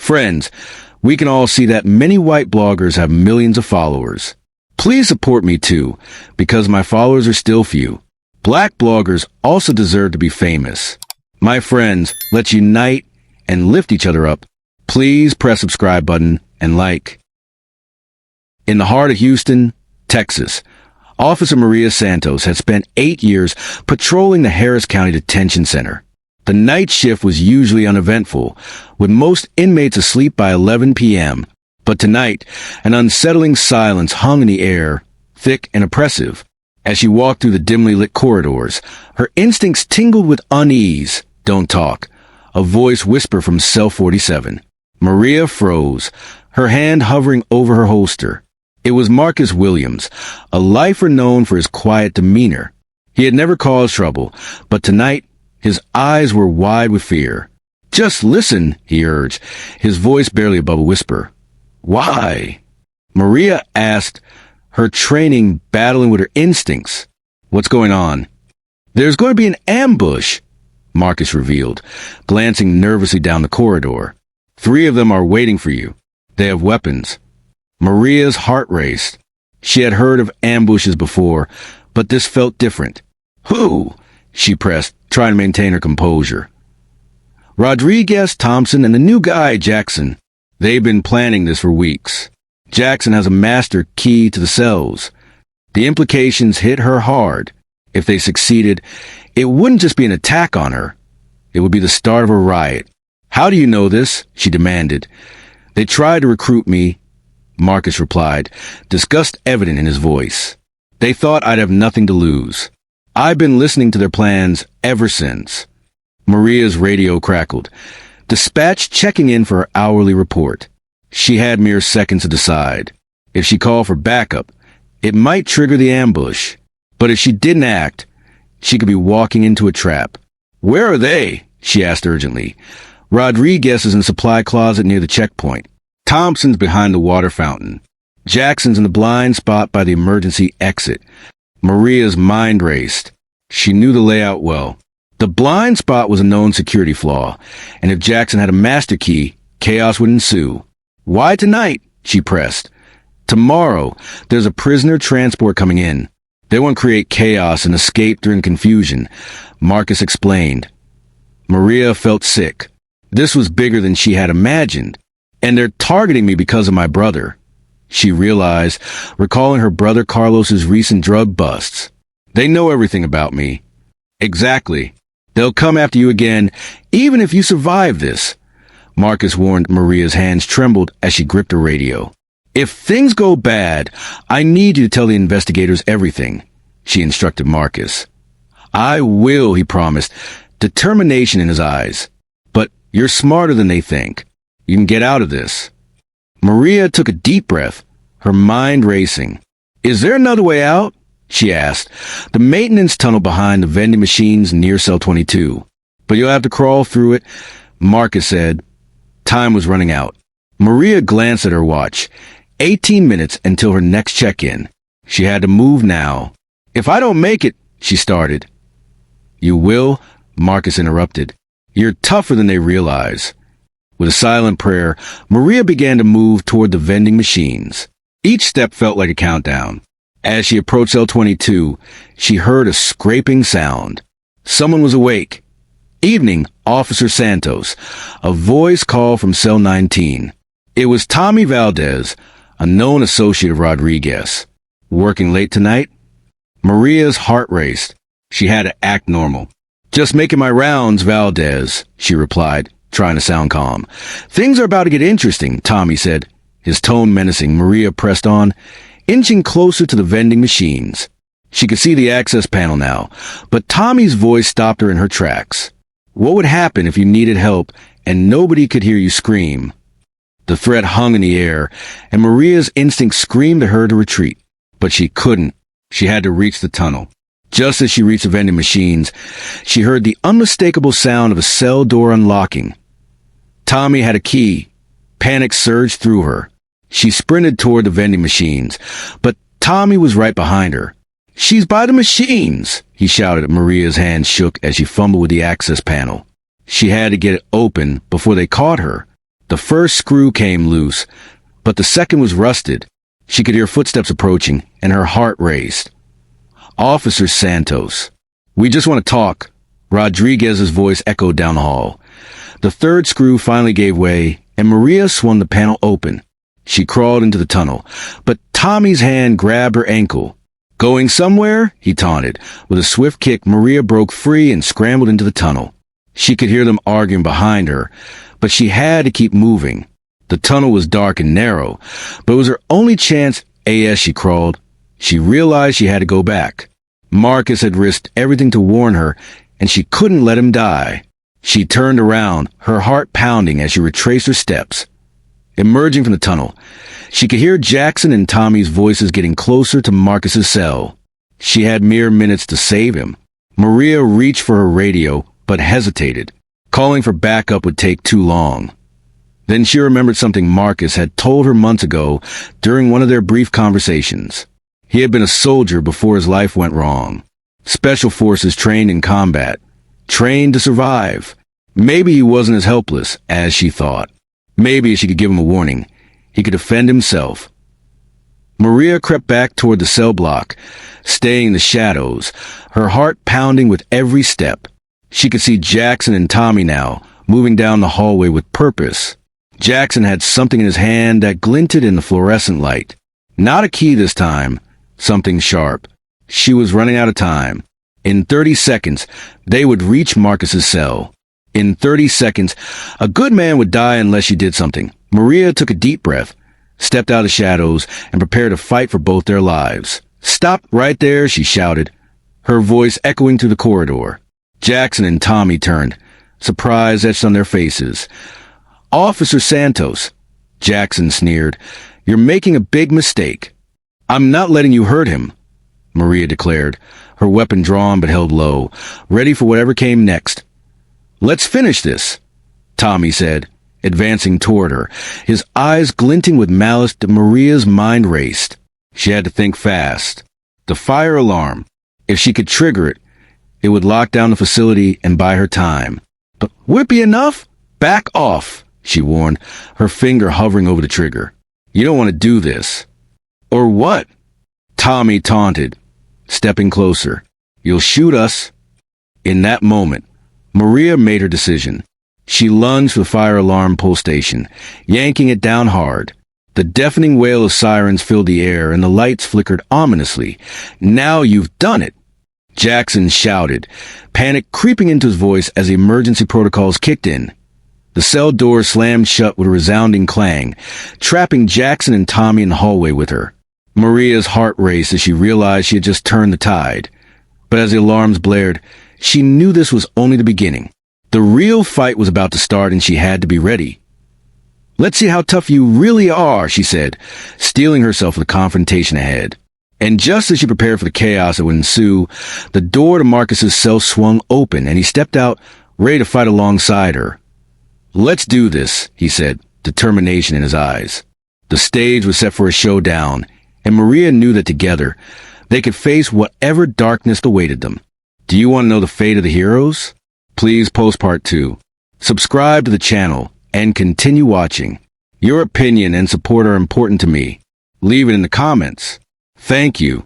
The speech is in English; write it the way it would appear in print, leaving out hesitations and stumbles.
Friends, we can all see that many white bloggers have millions of followers. Please support me too, because my followers are still few. Black bloggers also deserve to be famous. My friends, let's unite and lift each other up. Please press subscribe button and like. In the heart of Houston, Texas, Officer Maria Santos had spent 8 years patrolling the Harris County Detention Center. The night shift was usually uneventful, with most inmates asleep by 11 p.m. But tonight, an unsettling silence hung in the air, thick and oppressive. As she walked through the dimly lit corridors, her instincts tingled with unease. "Don't talk," a voice whispered from cell 47. Maria froze, her hand hovering over her holster. It was Marcus Williams, a lifer known for his quiet demeanor. He had never caused trouble, but tonight, his eyes were wide with fear. "Just listen," he urged, his voice barely above a whisper. "Why?" Maria asked, her training battling with her instincts. "What's going on?" "There's going to be an ambush," Marcus revealed, glancing nervously down the corridor. "3 of them are waiting for you. They have weapons." Maria's heart raced. She had heard of ambushes before, but this felt different. "Who?" she pressed, trying to maintain her composure. "Rodriguez, Thompson, and the new guy, Jackson. They've been planning this for weeks. Jackson has a master key to the cells." The implications hit her hard. If they succeeded, it wouldn't just be an attack on her. It would be the start of a riot. "How do you know this?" she demanded. "They tried to recruit me," Marcus replied, disgust evident in his voice. "They thought I'd have nothing to lose. I've been listening to their plans ever since." Maria's radio crackled. Dispatch checking in for her hourly report. She had mere seconds to decide. If she called for backup, it might trigger the ambush. But if she didn't act, she could be walking into a trap. "Where are they?" she asked urgently. "Rodriguez is in the supply closet near the checkpoint. Thompson's behind the water fountain. Jackson's in the blind spot by the emergency exit." Maria's mind raced. She knew the layout well. The blind spot was a known security flaw, and if Jackson had a master key, chaos would ensue. "Why tonight?" she pressed. "Tomorrow, there's a prisoner transport coming in. They won't create chaos and escape during confusion," Marcus explained. Maria felt sick. This was bigger than she had imagined. "And they're targeting me because of my brother," she realized, recalling her brother Carlos's recent drug busts. "They know everything about me." "Exactly. They'll come after you again, even if you survive this," Marcus warned. Maria's hands trembled as she gripped her radio. "If things go bad, I need you to tell the investigators everything," she instructed Marcus. "I will," he promised, determination in his eyes. "But you're smarter than they think. You can get out of this." Maria took a deep breath, her mind racing. "Is there another way out?" she asked. "The maintenance tunnel behind the vending machines near cell 22. But you'll have to crawl through it," Marcus said. Time was running out. Maria glanced at her watch. 18 minutes until her next check-in. She had to move now. "If I don't make it," she started. "You will," Marcus interrupted. "You're tougher than they realize." With a silent prayer, Maria began to move toward the vending machines. Each step felt like a countdown. As she approached cell 22, she heard a scraping sound. Someone was awake. "Evening, Officer Santos," a voice called from cell 19. It was Tommy Valdez, a known associate of Rodriguez. "Working late tonight?" Maria's heart raced. She had to act normal. "Just making my rounds, Valdez," she replied, trying to sound calm. "Things are about to get interesting," Tommy said, his tone menacing. Maria pressed on, inching closer to the vending machines. She could see the access panel now, but Tommy's voice stopped her in her tracks. "What would happen if you needed help and nobody could hear you scream?" The threat hung in the air, and Maria's instinct screamed to her to retreat. But she couldn't. She had to reach the tunnel. Just as she reached the vending machines, she heard the unmistakable sound of a cell door unlocking. Tommy had a key. Panic surged through her. She sprinted toward the vending machines, but Tommy was right behind her. "She's by the machines," he shouted. Maria's hands shook as she fumbled with the access panel. She had to get it open before they caught her. The first screw came loose, but the second was rusted. She could hear footsteps approaching, and her heart raced. Officer Santos. We just want to talk. Rodriguez's voice echoed down the hall. The third screw finally gave way, and Maria swung the panel open. She crawled into the tunnel, but Tommy's hand grabbed her ankle. Going somewhere? He taunted. With a swift kick, Maria broke free and scrambled into the tunnel. She could hear them arguing behind her, but she had to keep moving. The tunnel was dark and narrow, but it was her only chance. As she crawled, she realized she had to go back. Marcus had risked everything to warn her, and she couldn't let him die. She turned around, her heart pounding as she retraced her steps. Emerging from the tunnel, she could hear Jackson and Tommy's voices getting closer to Marcus's cell. She had mere minutes to save him. Maria reached for her radio, but hesitated. Calling for backup would take too long. Then she remembered something Marcus had told her months ago during one of their brief conversations. He had been a soldier before his life went wrong. Special forces trained in combat. Trained to survive. Maybe he wasn't as helpless as she thought. Maybe she could give him a warning. He could defend himself. Maria crept back toward the cell block, staying in the shadows, her heart pounding with every step. She could see Jackson and Tommy now, moving down the hallway with purpose. Jackson had something in his hand that glinted in the fluorescent light. Not a key this time, something sharp. She was running out of time. In 30 seconds, they would reach Marcus's cell. In 30 seconds, a good man would die unless she did something. Maria took a deep breath, stepped out of the shadows, and prepared to fight for both their lives. Stop right there, she shouted, her voice echoing through the corridor. Jackson and Tommy turned, surprise etched on their faces. Officer Santos, Jackson sneered, you're making a big mistake. I'm not letting you hurt him, Maria declared, her weapon drawn but held low, ready for whatever came next. Let's finish this, Tommy said, advancing toward her, his eyes glinting with malice. That Maria's mind raced. She had to think fast. The fire alarm. If she could trigger it, it would lock down the facility and buy her time. But would it be enough? Back off, she warned, her finger hovering over the trigger. You don't want to do this. Or what? Tommy taunted, stepping closer. You'll shoot us. In that moment, Maria made her decision. She lunged for the fire alarm pull station, yanking it down hard. The deafening wail of sirens filled the air, and the lights flickered ominously. Now you've done it, Jackson shouted, panic creeping into his voice as the emergency protocols kicked in. The cell door slammed shut with a resounding clang, trapping Jackson and Tommy in the hallway with her. Maria's heart raced as she realized she had just turned the tide. But as the alarms blared, she knew this was only the beginning. The real fight was about to start, and she had to be ready. Let's see how tough you really are, she said, steeling herself for the confrontation ahead. And just as she prepared for the chaos that would ensue, the door to Marcus's cell swung open, and he stepped out, ready to fight alongside her. Let's do this, he said, determination in his eyes. The stage was set for a showdown, and Maria knew that together, they could face whatever darkness awaited them. Do you want to know the fate of the heroes? Please post part 2. Subscribe to the channel and continue watching. Your opinion and support are important to me. Leave it in the comments. Thank you.